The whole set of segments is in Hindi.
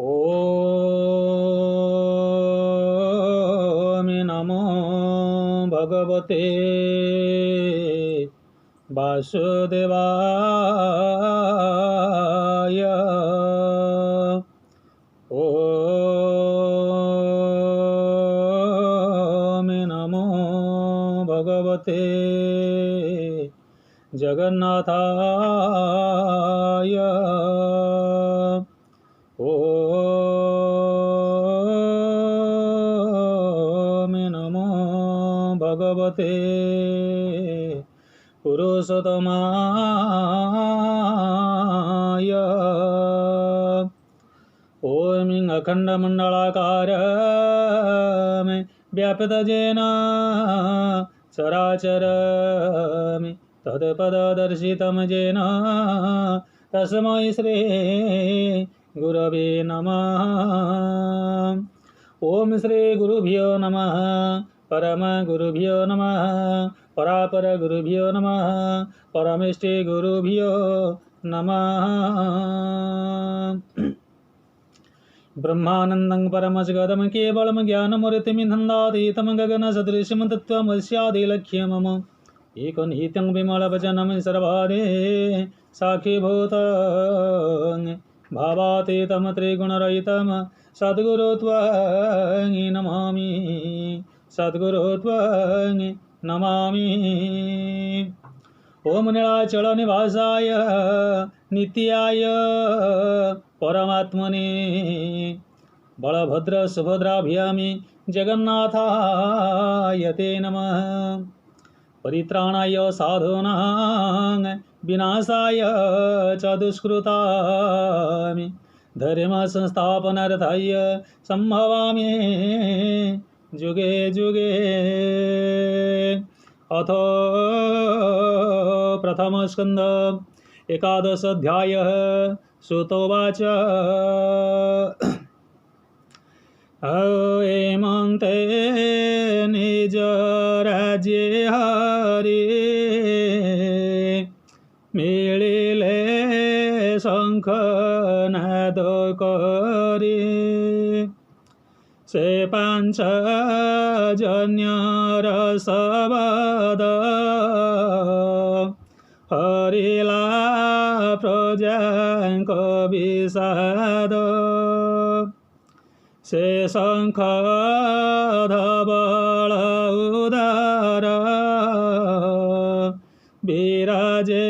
ॐ नमो भगवते वासुदेवाय। ॐ नमो भगवते जगन्नाथाय। ॐ नमो भगवते पुरुषोत्तमाय। ॐ अखण्डमण्डलाकारं व्याप्तजेन चराचरं तत्पददर्शितं येन तस्मै श्री गुरवे नमः। ओम श्री गुरुभ्यो नमः। परम गुरुभ्यो नमः। परापर गुरुभ्यो नमः। परमेष्टि गुरुभ्यो नमः। ब्रह्मानन्दं परमजगदं केवलं ज्ञानमूर्तिमिनन्दातीतं गगनसदृशं तत्त्वमस्यादिलक्ष्यं मम एकनित्यं विमलवचनं सर्वादे साक्षीभूतं भावातीतं त्रिगुणरहितं सद्गुरुत्वं नमामि। सद्गुरुत्वं नमामि। ओम नीलाचल निवासाय नित्याय परमात्मने बलभद्र सुभद्राभ्यामि जगन्नाथाय ते नमः। परित्राणाय साधूनां विनाशाय च दुष्कृतां धर्म संस्थापनार्थाय संभवामि जुगे जुगे। अथ प्रथम स्कंद एकादश अध्याय। सुतोवाच हेमन्ते निज राज्ये हरि मिलिले शंख नाद करि से पांचजन्यर शब्द हरिला प्रजांक विषाद से शंख धवल उदर विराजे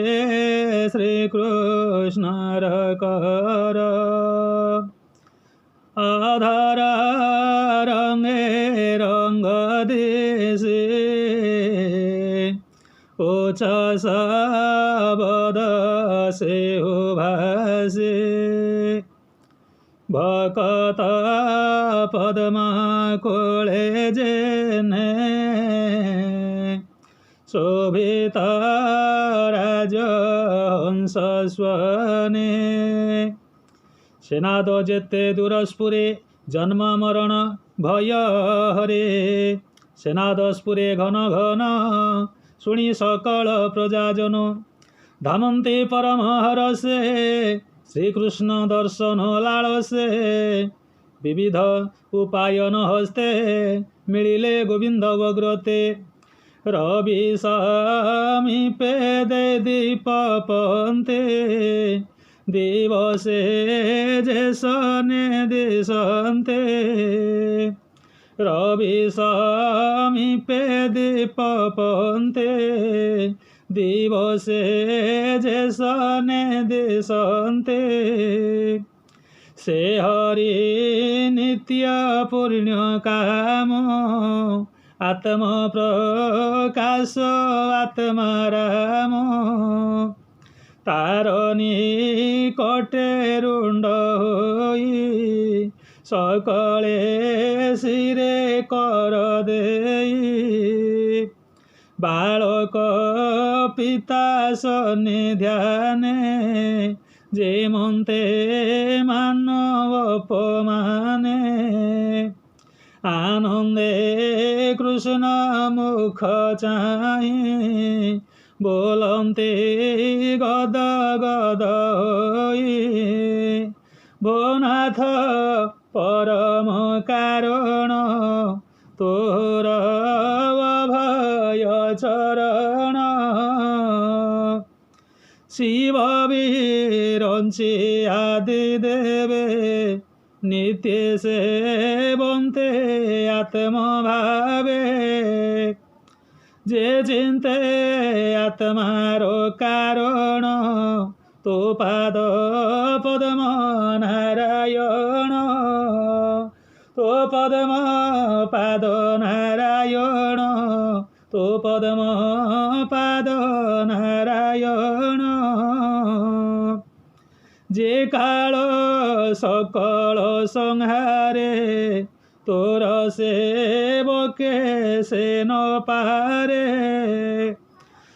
श्रीकृष्णर कर आधार रंगे रंग दिशे उच्च शब्द से उभासे भक्त पद्मा कोले जेने शोभित राजहंस स्वने सेनाद जेते दुरस्पुरे जन्म मरण भय हरे सेनादस्पुरे घन घन शुणी सकल प्रजाजन धामन्ते परम हरसे श्रीकृष्ण दर्शन लालसे विविध उपायन हस्ते मिलिले गोविंद वग्रते रवि समीपे दे दीप पंते दिवसे जेसने दिशन्ते रवि समीपे दीप पंते दिवसे जेसने दिशन्ते से हरि नित्य पुण्य काम आत्म प्रकाश आत्माराम तारणी कटे रुंड होई सकले सिरे कर देई बालक पिता सन्निध्याने जे मन्ते मानव अपमाने आनंदे कृष्ण मुख चाहि बोलन्ते गद गद होई भोनाथ कारण तोर अभय चरण शिव विरंची आदि देवे नित्य सेवन्ते आत्मभावे जे चिन्ते आत्मारो कारण तो पाद पद्म नारायण तो पद्म पाद नारायण तो पद्म पाद नारायण जे काल सकल संहारे तोर सेवके से न पारे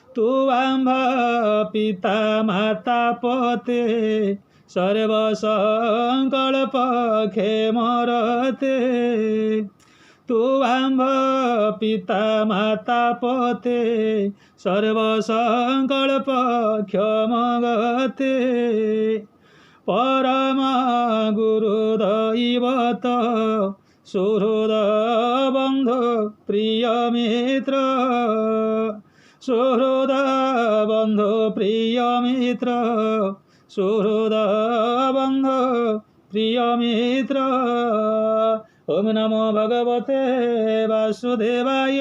तू आम्भ पिता माता पते सर्व संकल्प क्षेमरते तू आम्भ पिता माता पते सर्व संकल्प क्षमगते परम गुरु दैवत सुहृद बंधु प्रिय मित्र सुहृद बंधु प्रिय मित्र सुहृद बंधु प्रिय मित्र ओम नमो भगवते वासुदेवाय।